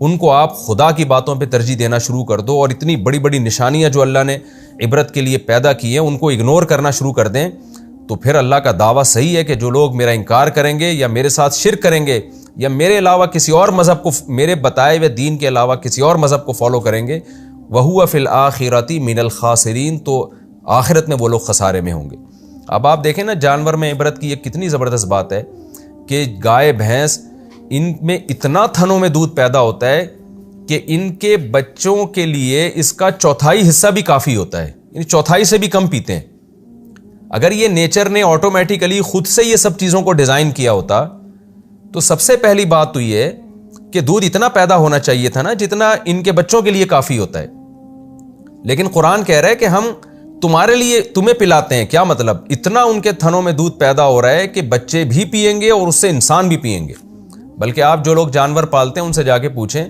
ان کو آپ خدا کی باتوں پہ ترجیح دینا شروع کر دو اور اتنی بڑی بڑی نشانیاں جو اللہ نے عبرت کے لیے پیدا کی ہیں ان کو اگنور کرنا شروع کر دیں، تو پھر اللہ کا دعویٰ صحیح ہے کہ جو لوگ میرا انکار کریں گے یا میرے ساتھ شرک کریں گے یا میرے علاوہ کسی اور مذہب کو، میرے بتائے ہوئے دین کے علاوہ کسی اور مذہب کو فالو کریں گے، وَهُوَ فِي الْآخِرَةِ مِنَ الْخَاسِرِينَ، تو آخرت میں وہ لوگ خسارے میں ہوں گے۔ اب آپ دیکھیں نا جانور میں عبرت کی یہ کتنی زبردست بات ہے کہ گائے بھینس ان میں اتنا تھنوں میں دودھ پیدا ہوتا ہے کہ ان کے بچوں کے لیے اس کا چوتھائی حصہ بھی کافی ہوتا ہے، یعنی چوتھائی سے بھی کم پیتے ہیں۔ اگر یہ نیچر نے آٹومیٹیکلی خود سے یہ سب چیزوں کو ڈیزائن کیا ہوتا تو سب سے پہلی بات تو یہ کہ دودھ اتنا پیدا ہونا چاہیے تھا نا جتنا ان کے بچوں کے لیے کافی ہوتا ہے، لیکن قرآن کہہ رہا ہے کہ ہم تمہارے لیے تمہیں پلاتے ہیں۔ کیا مطلب؟ اتنا ان کے تھنوں میں دودھ پیدا ہو رہا ہے کہ بچے بھی پئیں گے اور اس سے انسان بھی پئیں گے۔ بلکہ آپ جو لوگ جانور پالتے ہیں ان سے جا کے پوچھیں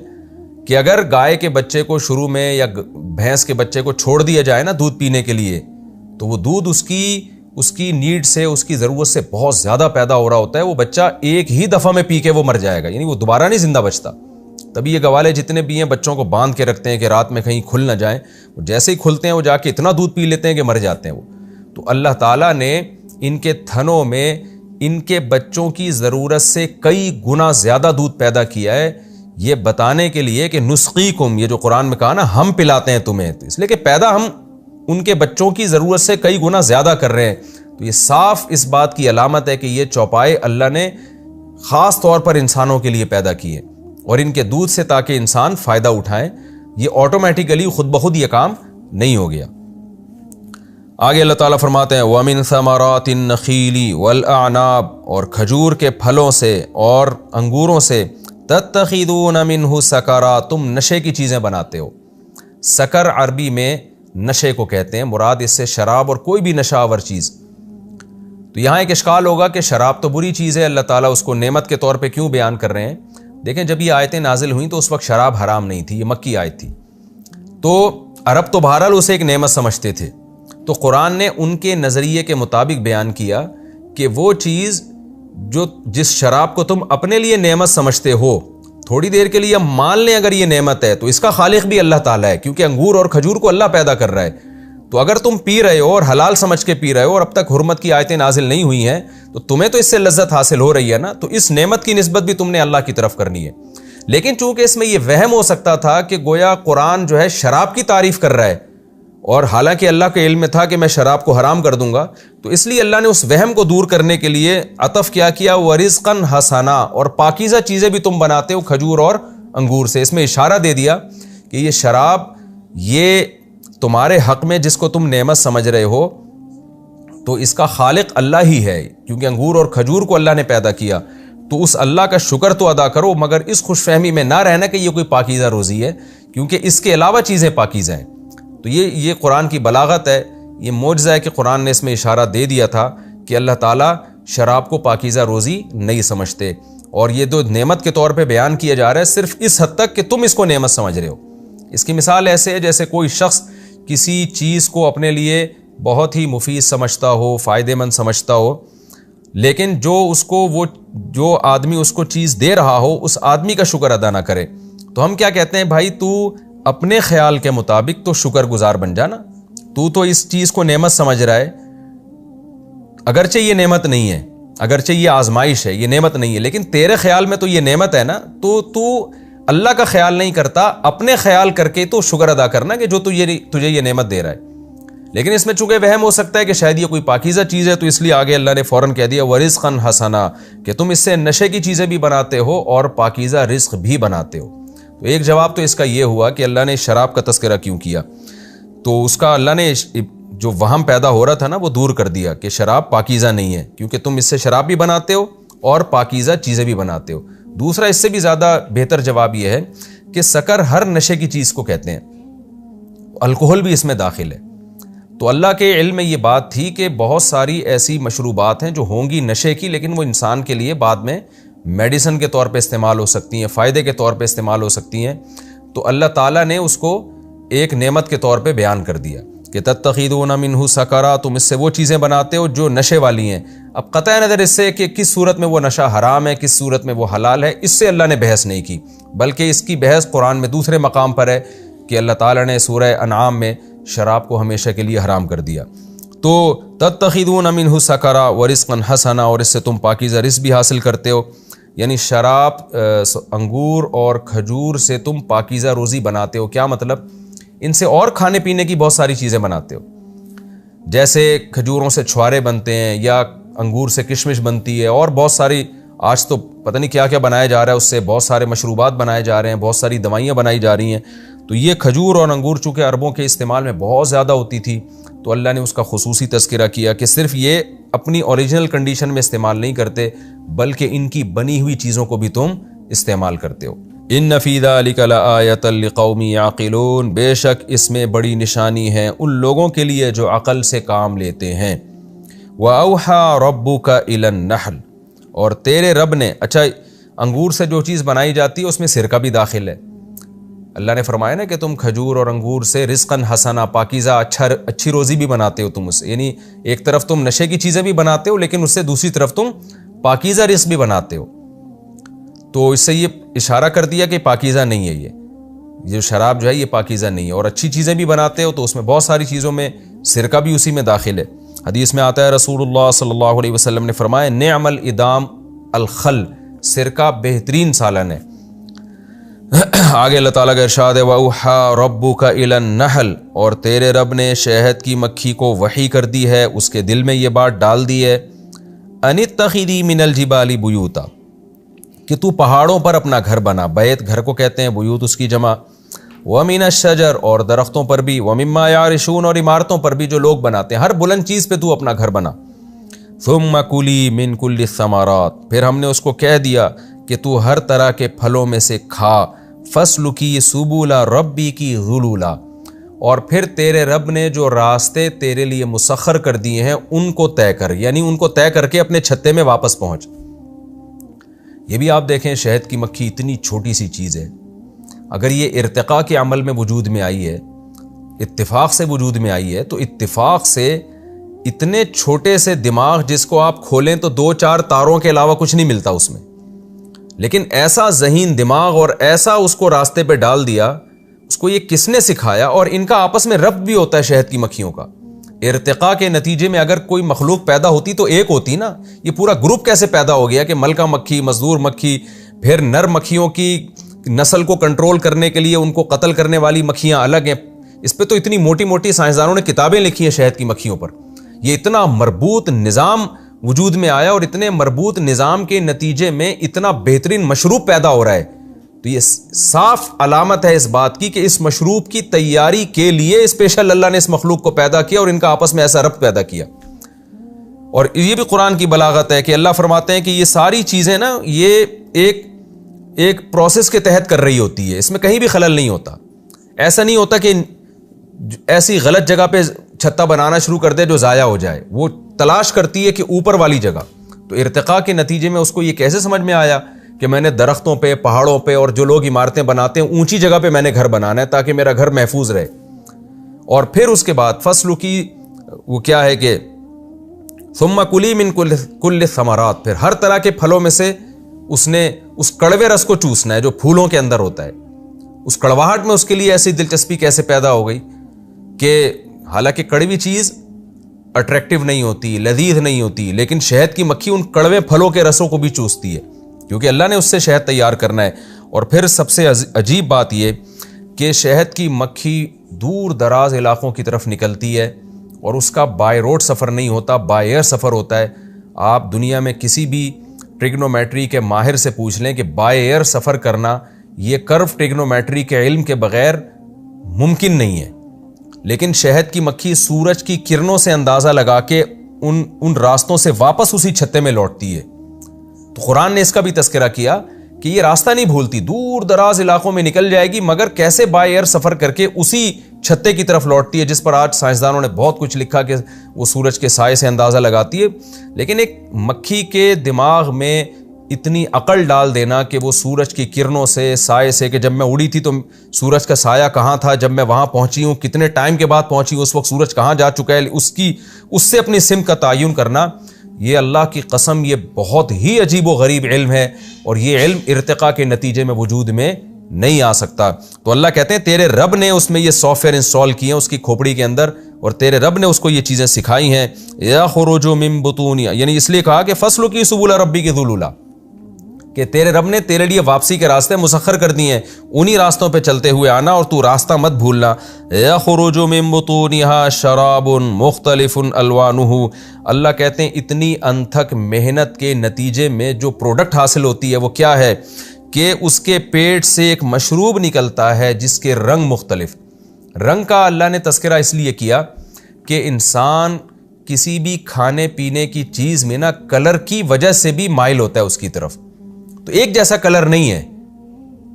کہ اگر گائے کے بچے کو شروع میں یا بھینس کے بچے کو چھوڑ دیا جائے نا دودھ پینے کے لیے، تو وہ دودھ اس کی نیڈ سے، اس کی ضرورت سے بہت زیادہ پیدا ہو رہا ہوتا ہے۔ وہ بچہ ایک ہی دفعہ میں پی کے وہ مر جائے گا، یعنی وہ دوبارہ نہیں زندہ بچتا۔ تبھی یہ گوالے جتنے بھی ہیں بچوں کو باندھ کے رکھتے ہیں کہ رات میں کہیں کھل نہ جائیں، وہ جیسے ہی کھلتے ہیں وہ جا کے اتنا دودھ پی لیتے ہیں کہ مر جاتے ہیں وہ۔ تو اللہ تعالیٰ نے ان کے تھنوں میں ان کے بچوں کی ضرورت سے کئی گنا زیادہ دودھ پیدا کیا ہے، یہ بتانے کے لیے کہ نسقیکم، یہ جو قرآن میں کہا نا ہم پلاتے ہیں تمہیں، اس لیے کہ پیدا ہم ان کے بچوں کی ضرورت سے کئی گنا زیادہ کر رہے ہیں۔ تو یہ صاف اس بات کی علامت ہے کہ یہ چوپائے اللہ نے خاص طور پر انسانوں کے لیے پیدا کیے اور ان کے دودھ سے تاکہ انسان فائدہ اٹھائیں، یہ آٹومیٹیکلی خود بخود یہ کام نہیں ہو گیا۔ آگے اللہ تعالیٰ فرماتے ہیں وَمِن ثَمَرَاتِ النَّخِيلِ وَالْأَعْنَابِ، اور کھجور کے پھلوں سے اور انگوروں سے، تَتَّخِذُونَ مِنْهُ سَكَرًا، تم نشے کی چیزیں بناتے ہو۔ سکر عربی میں نشے کو کہتے ہیں، مراد اس سے شراب اور کوئی بھی نشہ آور چیز۔ تو یہاں ایک اشکال ہوگا کہ شراب تو بری چیز ہے، اللہ تعالیٰ اس کو نعمت کے طور پہ کیوں بیان کر رہے ہیں؟ دیکھیں جب یہ آیتیں نازل ہوئیں تو اس وقت شراب حرام نہیں تھی، یہ مکی آیت تھی، تو عرب تو بہرحال اسے ایک نعمت سمجھتے تھے۔ تو قرآن نے ان کے نظریے کے مطابق بیان کیا کہ وہ چیز جس شراب کو تم اپنے لیے نعمت سمجھتے ہو، تھوڑی دیر کے لیے مان لیں اگر یہ نعمت ہے تو اس کا خالق بھی اللہ تعالیٰ ہے، کیونکہ انگور اور کھجور کو اللہ پیدا کر رہا ہے۔ تو اگر تم پی رہے ہو اور حلال سمجھ کے پی رہے ہو اور اب تک حرمت کی آیتیں نازل نہیں ہوئی ہیں تو تمہیں تو اس سے لذت حاصل ہو رہی ہے نا، تو اس نعمت کی نسبت بھی تم نے اللہ کی طرف کرنی ہے۔ لیکن چونکہ اس میں یہ وہم ہو سکتا تھا کہ گویا قرآن جو ہے شراب کی تعریف کر رہا ہے، اور حالانکہ اللہ کے علم میں تھا کہ میں شراب کو حرام کر دوں گا، تو اس لیے اللہ نے اس وہم کو دور کرنے کے لیے عطف کیا وَرِزْقًا حَسَنًا، اور پاکیزہ چیزیں بھی تم بناتے ہو کھجور اور انگور سے۔ اس میں اشارہ دے دیا کہ یہ شراب یہ تمہارے حق میں جس کو تم نعمت سمجھ رہے ہو تو اس کا خالق اللہ ہی ہے، کیونکہ انگور اور کھجور کو اللہ نے پیدا کیا، تو اس اللہ کا شکر تو ادا کرو، مگر اس خوش فہمی میں نہ رہنا کہ یہ کوئی پاکیزہ روزی ہے، کیونکہ اس کے علاوہ چیزیں پاکیزہ ہیں۔ تو یہ قرآن کی بلاغت ہے، یہ معجزہ ہے کہ قرآن نے اس میں اشارہ دے دیا تھا کہ اللہ تعالیٰ شراب کو پاکیزہ روزی نہیں سمجھتے، اور یہ جو نعمت کے طور پہ بیان کیا جا رہا ہے صرف اس حد تک کہ تم اس کو نعمت سمجھ رہے ہو۔ اس کی مثال ایسے ہے جیسے کوئی شخص کسی چیز کو اپنے لیے بہت ہی مفید سمجھتا ہو، فائدہ مند سمجھتا ہو، لیکن جو آدمی اس کو چیز دے رہا ہو اس آدمی کا شکر ادا نہ کرے، تو ہم کیا کہتے ہیں؟ بھائی تو اپنے خیال کے مطابق تو شکر گزار بن جانا، تو اس چیز کو نعمت سمجھ رہا ہے، اگرچہ یہ نعمت نہیں ہے، اگرچہ یہ آزمائش ہے، یہ نعمت نہیں ہے، لیکن تیرے خیال میں تو یہ نعمت ہے نا، تو اللہ کا خیال نہیں کرتا، اپنے خیال کر کے تو شکر ادا کرنا کہ جو تجھے یہ نعمت دے رہا ہے۔ لیکن اس میں چونکہ وہم ہو سکتا ہے کہ شاید یہ کوئی پاکیزہ چیز ہے، تو اس لیے آگے اللہ نے فوراً کہہ دیا وَرِزْقًا حَسَنًا، کہ تم اس سے نشے کی چیزیں بھی بناتے ہو اور پاکیزہ رزق بھی بناتے ہو۔ تو ایک جواب تو اس کا یہ ہوا کہ اللہ نے شراب کا تذکرہ کیوں کیا، تو اس کا اللہ نے جو وہم پیدا ہو رہا تھا نا وہ دور کر دیا کہ شراب پاکیزہ نہیں ہے، کیونکہ تم اس سے شراب بھی بناتے ہو اور پاکیزہ چیزیں بھی بناتے ہو۔ دوسرا اس سے بھی زیادہ بہتر جواب یہ ہے کہ سکر ہر نشے کی چیز کو کہتے ہیں، الکحل بھی اس میں داخل ہے۔ تو اللہ کے علم میں یہ بات تھی کہ بہت ساری ایسی مشروبات ہیں جو ہوں گی نشے کی، لیکن وہ انسان کے لیے بعد میں میڈیسن کے طور پہ استعمال ہو سکتی ہیں، فائدے کے طور پہ استعمال ہو سکتی ہیں۔ تو اللہ تعالیٰ نے اس کو ایک نعمت کے طور پہ بیان کر دیا کہ تتخذون منہ سکرا، تم اس سے وہ چیزیں بناتے ہو جو نشے والی ہیں۔ اب قطع نظر اس سے کہ کس صورت میں وہ نشہ حرام ہے، کس صورت میں وہ حلال ہے، اس سے اللہ نے بحث نہیں کی، بلکہ اس کی بحث قرآن میں دوسرے مقام پر ہے کہ اللہ تعالیٰ نے سورہ انعام میں شراب کو ہمیشہ کے لیے حرام کر دیا۔ تو تتخذون منہ سکرا ورزقا حسنا، اور اس سے تم پاکیزہ رزق بھی حاصل کرتے ہو، یعنی شراب، انگور اور کھجور سے تم پاکیزہ روزی بناتے ہو۔ کیا مطلب؟ ان سے اور کھانے پینے کی بہت ساری چیزیں بناتے ہو، جیسے کھجوروں سے چھوارے بنتے ہیں یا انگور سے کشمش بنتی ہے، اور بہت ساری آج تو پتہ نہیں کیا کیا بنایا جا رہا ہے، اس سے بہت سارے مشروبات بنائے جا رہے ہیں، بہت ساری دوائیاں بنائی جا رہی ہیں۔ تو یہ کھجور اور انگور چونکہ عربوں کے استعمال میں بہت زیادہ ہوتی تھی، تو اللہ نے اس کا خصوصی تذکرہ کیا کہ صرف یہ اپنی اوریجنل کنڈیشن میں استعمال نہیں کرتے، بلکہ ان کی بنی ہوئی چیزوں کو بھی تم استعمال کرتے ہو۔ ان فی ذلک لآیۃ لقوم یعقلون، بے شک اس میں بڑی نشانی ہے ان لوگوں کے لیے جو عقل سے کام لیتے ہیں۔ وَأَوْحَى رَبُّكَ إِلَى النَّحْلِ، اور تیرے رب نے، اچھا انگور سے جو چیز بنائی جاتی ہے اس میں سرکہ بھی داخل ہے۔ اللہ نے فرمایا نا کہ تم کھجور اور انگور سے رزقاً حسنا، پاکیزہ اچھی روزی بھی بناتے ہو تم اس سے، یعنی ایک طرف تم نشے کی چیزیں بھی بناتے ہو، لیکن اس سے دوسری طرف تم پاکیزہ رزق بھی بناتے ہو۔ تو اس سے یہ اشارہ کر دیا کہ پاکیزہ نہیں ہے، یہ شراب جو ہے یہ پاکیزہ نہیں ہے، اور اچھی چیزیں بھی بناتے ہو، تو اس میں بہت ساری چیزوں میں سرکہ بھی اسی میں داخل ہے۔ حدیث میں آتا ہے رسول اللہ صلی اللہ علیہ وسلم نے فرمایا نعم الادام الخل، سرکہ بہترین سالن ہے۔ آگے اللہ تعالیٰ کا ارشاد ہے وَأَوْحَى رَبُّكَ إِلَى النَّحْلِ، اور تیرے رب نے شہد کی مکھی کو وحی کر دی ہے، اس کے دل میں یہ بات ڈال دی ہے أَنِ اتَّخِذِي مِنَ الْجِبَالِ بُيُوتًا، کہ تو پہاڑوں پر اپنا گھر بنا، بیت گھر کو کہتے ہیں، بیوت اس کی جمع، وَمِنَ الشَّجَرِ، اور درختوں پر بھی، وَمِمَّا يَعْرِشُونَ، اور عمارتوں پر بھی جو لوگ بناتے ہیں، ہر بلند چیز پہ تو اپنا گھر بنا۔ ثُمَّ كُلِي مِن كُلِّ الثَّمَرَاتِ، پھر ہم نے اس کو کہہ دیا کہ تو ہر طرح کے پھلوں میں سے کھا، فَاسْلُكِي سُبُلَ رَبِّكِ ذُلُولًا، اور پھر تیرے رب نے جو راستے تیرے لیے مسخر کر دیے ہیں ان کو طے کر، یعنی ان کو طے کر کے اپنے چھتے میں واپس پہنچ۔ یہ بھی آپ دیکھیں شہد کی مکھی اتنی چھوٹی سی چیز ہے، اگر یہ ارتقاء کے عمل میں وجود میں آئی ہے، اتفاق سے وجود میں آئی ہے، تو اتفاق سے اتنے چھوٹے سے دماغ جس کو آپ کھولیں تو 2-4 تاروں کے علاوہ کچھ نہیں ملتا اس میں، لیکن ایسا ذہین دماغ اور ایسا اس کو راستے پہ ڈال دیا، اس کو یہ کس نے سکھایا؟ اور ان کا آپس میں ربط بھی ہوتا ہے شہد کی مکھیوں کا۔ ارتقاء کے نتیجے میں اگر کوئی مخلوق پیدا ہوتی تو ایک ہوتی نا، یہ پورا گروپ کیسے پیدا ہو گیا کہ ملکہ مکھی، مزدور مکھی، پھر نر مکھیوں کی نسل کو کنٹرول کرنے کے لیے ان کو قتل کرنے والی مکھیاں الگ ہیں۔ اس پہ تو اتنی موٹی موٹی سائنسدانوں نے کتابیں لکھی ہیں شہد کی مکھیوں پر۔ یہ اتنا مربوط نظام وجود میں آیا، اور اتنے مربوط نظام کے نتیجے میں اتنا بہترین مشروب پیدا ہو رہا ہے، تو یہ صاف علامت ہے اس بات کی کہ اس مشروب کی تیاری کے لیے اسپیشل اللہ نے اس مخلوق کو پیدا کیا اور ان کا آپس میں ایسا ربط پیدا کیا۔ اور یہ بھی قرآن کی بلاغت ہے کہ اللہ فرماتے ہیں کہ یہ ساری چیزیں نا یہ ایک پروسیس کے تحت کر رہی ہوتی ہے، اس میں کہیں بھی خلل نہیں ہوتا۔ ایسا نہیں ہوتا کہ ایسی غلط جگہ پہ چھتا بنانا شروع کر دے جو ضائع ہو جائے، وہ تلاش کرتی ہے کہ اوپر والی جگہ۔ تو ارتقاء کے نتیجے میں اس کو یہ کیسے سمجھ میں آیا کہ میں نے درختوں پہ، پہاڑوں پہ، اور جو لوگ عمارتیں بناتے ہیں اونچی جگہ پہ میں نے گھر بنانا ہے تاکہ میرا گھر محفوظ رہے۔ اور پھر اس کے بعد فصل کی وہ کیا ہے کہ ثم کلی من کل الثمرات، پھر ہر طرح کے پھلوں میں سے اس نے اس کڑوے رس کو چوسنا ہے جو پھولوں کے اندر ہوتا ہے۔ اس کڑواہٹ میں اس کے لیے ایسی دلچسپی کیسے پیدا ہو گئی کہ حالانکہ کڑوی چیز اٹریکٹیو نہیں ہوتی، لذیذ نہیں ہوتی، لیکن شہد کی مکھی ان کڑوے پھلوں کے رسوں کو بھی چوستی ہے کیونکہ اللہ نے اس سے شہد تیار کرنا ہے۔ اور پھر سب سے عجیب بات یہ کہ شہد کی مکھی دور دراز علاقوں کی طرف نکلتی ہے اور اس کا بائی روڈ سفر نہیں ہوتا، بائی ایئر سفر ہوتا ہے۔ آپ دنیا میں کسی بھی ٹریگنومیٹری کے ماہر سے پوچھ لیں کہ بائی ایئر سفر کرنا یہ کرو ٹریگنومیٹری کے علم کے بغیر ممکن نہیں ہے، لیکن شہد کی مکھی سورج کی کرنوں سے اندازہ لگا کے ان راستوں سے واپس اسی چھتے میں لوٹتی ہے۔ تو قرآن نے اس کا بھی تذکرہ کیا کہ یہ راستہ نہیں بھولتی، دور دراز علاقوں میں نکل جائے گی مگر کیسے بائی ایئر سفر کر کے اسی چھتے کی طرف لوٹتی ہے، جس پر آج سائنسدانوں نے بہت کچھ لکھا کہ وہ سورج کے سائے سے اندازہ لگاتی ہے۔ لیکن ایک مکھی کے دماغ میں اتنی عقل ڈال دینا کہ وہ سورج کی کرنوں سے، سائے سے، کہ جب میں اڑی تھی تو سورج کا سایہ کہاں تھا، جب میں وہاں پہنچی ہوں کتنے ٹائم کے بعد پہنچی ہوں، اس وقت سورج کہاں جا چکا ہے، اس سے اپنی سمت کا تعین کرنا، یہ اللہ کی قسم یہ بہت ہی عجیب و غریب علم ہے، اور یہ علم ارتقاء کے نتیجے میں وجود میں نہیں آ سکتا۔ تو اللہ کہتے ہیں تیرے رب نے اس میں یہ سافٹ ویئر انسٹال کیے ہیں اس کی کھوپڑی کے اندر، اور تیرے رب نے اس کو یہ چیزیں سکھائی ہیں۔ یخرج من بطونہا، یعنی اس لیے کہا کہ فسلکی سبل ربک ذللا، کہ تیرے رب نے تیرے لیے واپسی کے راستے مسخر کر دیے ہیں، انہی راستوں پہ چلتے ہوئے آنا، اور تو راستہ مت بھولنا۔ یخرج من بطونہا شراب مختلف الوانہ، اللہ کہتے ہیں اتنی انتھک محنت کے نتیجے میں جو پروڈکٹ حاصل ہوتی ہے وہ کیا ہے کہ اس کے پیٹ سے ایک مشروب نکلتا ہے جس کے رنگ مختلف۔ رنگ کا اللہ نے تذکرہ اس لیے کیا کہ انسان کسی بھی کھانے پینے کی چیز میں نا کلر کی وجہ سے بھی مائل ہوتا ہے اس کی طرف، تو ایک جیسا کلر نہیں ہے،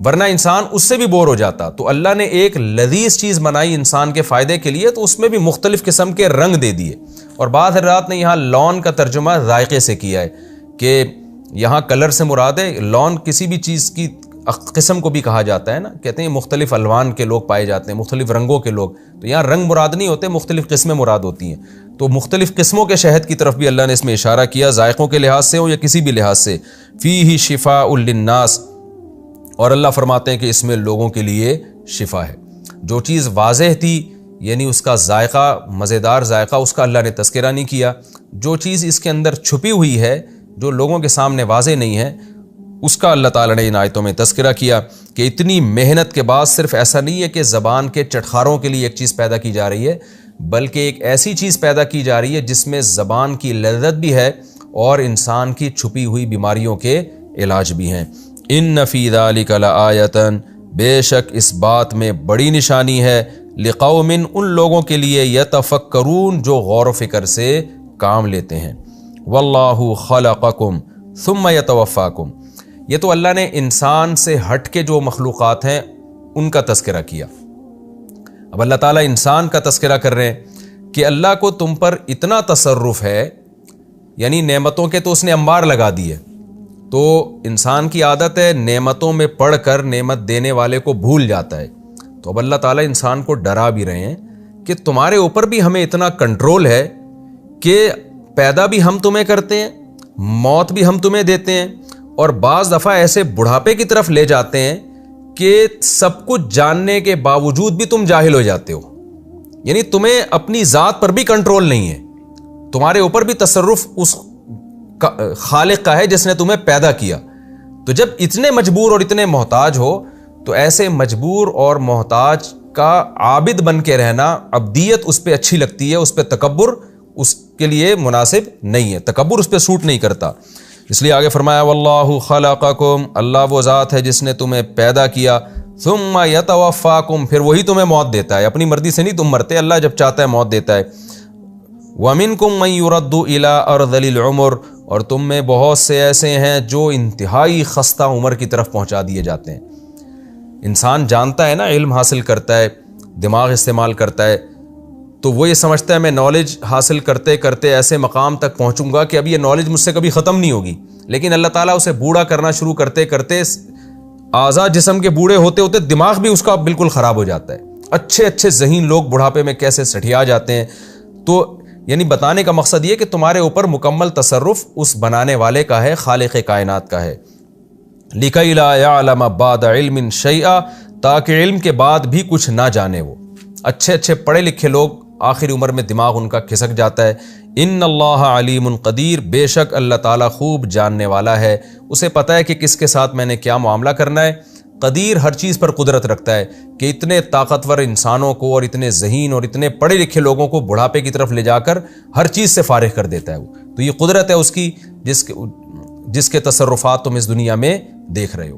ورنہ انسان اس سے بھی بور ہو جاتا۔ تو اللہ نے ایک لذیذ چیز بنائی انسان کے فائدے کے لیے، تو اس میں بھی مختلف قسم کے رنگ دے دیے۔ اور بعض حضرات نے یہاں لون کا ترجمہ ذائقے سے کیا ہے کہ یہاں کلر سے مراد ہے، لون کسی بھی چیز کی قسم کو بھی کہا جاتا ہے نا، کہتے ہیں مختلف الوان کے لوگ پائے جاتے ہیں، مختلف رنگوں کے لوگ، تو یہاں رنگ مراد نہیں ہوتے، مختلف قسمیں مراد ہوتی ہیں۔ تو مختلف قسموں کے شہد کی طرف بھی اللہ نے اس میں اشارہ کیا، ذائقوں کے لحاظ سے ہو یا کسی بھی لحاظ سے۔ فیہ شفاء للناس، اور اللہ فرماتے ہیں کہ اس میں لوگوں کے لیے شفا ہے۔ جو چیز واضح تھی یعنی اس کا ذائقہ، مزیدار ذائقہ، اس کا اللہ نے تذکرہ نہیں کیا۔ جو چیز اس کے اندر چھپی ہوئی ہے، جو لوگوں کے سامنے واضح نہیں ہے، اس کا اللہ تعالیٰ نے ان آیتوں میں تذکرہ کیا کہ اتنی محنت کے بعد صرف ایسا نہیں ہے کہ زبان کے چٹخاروں کے لیے ایک چیز پیدا کی جا رہی ہے، بلکہ ایک ایسی چیز پیدا کی جا رہی ہے جس میں زبان کی لذت بھی ہے اور انسان کی چھپی ہوئی بیماریوں کے علاج بھی ہیں۔ ان فی ذلک لآیۃ، بے شک اس بات میں بڑی نشانی ہے، لقوم، ان لوگوں کے لیے، یتفکرون، جو غور و فکر سے کام لیتے ہیں۔ واللہ خلقکم ثم یتوفاکم، یہ تو اللہ نے انسان سے ہٹ کے جو مخلوقات ہیں ان کا تذکرہ کیا۔ اب اللہ تعالیٰ انسان کا تذکرہ کر رہے ہیں کہ اللہ کو تم پر اتنا تصرف ہے، یعنی نعمتوں کے تو اس نے انبار لگا دیے، تو انسان کی عادت ہے نعمتوں میں پڑھ کر نعمت دینے والے کو بھول جاتا ہے۔ تو اب اللہ تعالیٰ انسان کو ڈرا بھی رہے ہیں کہ تمہارے اوپر بھی ہمیں اتنا کنٹرول ہے کہ پیدا بھی ہم تمہیں کرتے ہیں، موت بھی ہم تمہیں دیتے ہیں، اور بعض دفعہ ایسے بڑھاپے کی طرف لے جاتے ہیں کہ سب کچھ جاننے کے باوجود بھی تم جاہل ہو جاتے ہو، یعنی تمہیں اپنی ذات پر بھی کنٹرول نہیں ہے، تمہارے اوپر بھی تصرف اس خالق کا ہے جس نے تمہیں پیدا کیا۔ تو جب اتنے مجبور اور اتنے محتاج ہو تو ایسے مجبور اور محتاج کا عابد بن کے رہنا، عبدیت اس پہ اچھی لگتی ہے، اس پہ تکبر اس کے لیے مناسب نہیں ہے، تکبر اس پہ سوٹ نہیں کرتا۔ اس لیے آگے فرمایا واللہ خلقکم، اللہ وہ ذات ہے جس نے تمہیں پیدا کیا، ثم یتوفاکم، پھر وہی تمہیں موت دیتا ہے، اپنی مرضی سے نہیں تم مرتے، اللہ جب چاہتا ہے موت دیتا ہے۔ ومنکم من یرد الی ارذل العمر، اور تم میں بہت سے ایسے ہیں جو انتہائی خستہ عمر کی طرف پہنچا دیے جاتے ہیں۔ انسان جانتا ہے نا، علم حاصل کرتا ہے، دماغ استعمال کرتا ہے، تو وہ یہ سمجھتا ہے میں نالج حاصل کرتے کرتے ایسے مقام تک پہنچوں گا کہ اب یہ نالج مجھ سے کبھی ختم نہیں ہوگی، لیکن اللہ تعالیٰ اسے بوڑھا کرنا شروع کرتے کرتے اعضاء جسم کے بوڑھے ہوتے ہوتے دماغ بھی اس کا بالکل خراب ہو جاتا ہے۔ اچھے اچھے ذہین لوگ بڑھاپے میں کیسے سٹھیا جاتے ہیں۔ تو یعنی بتانے کا مقصد یہ کہ تمہارے اوپر مکمل تصرف اس بنانے والے کا ہے، خالق کائنات کا ہے۔ لِكَيْ لَا يَعْلَمَ بَعْدَ عِلْمٍ شَيْئًا، تاکہ علم کے بعد بھی کچھ نہ جانے وہ۔ اچھے اچھے پڑھے لکھے لوگ آخری عمر میں دماغ ان کا کھسک جاتا ہے۔ ان اللہ علیم قدیر، بے شک اللہ تعالیٰ خوب جاننے والا ہے، اسے پتہ ہے کہ کس کے ساتھ میں نے کیا معاملہ کرنا ہے۔ قدیر ہر چیز پر قدرت رکھتا ہے کہ اتنے طاقتور انسانوں کو اور اتنے ذہین اور اتنے پڑھے لکھے لوگوں کو بڑھاپے کی طرف لے جا کر ہر چیز سے فارغ کر دیتا ہے وہ۔ تو یہ قدرت ہے اس کی جس کے تصرفات تم اس دنیا میں دیکھ رہے ہو۔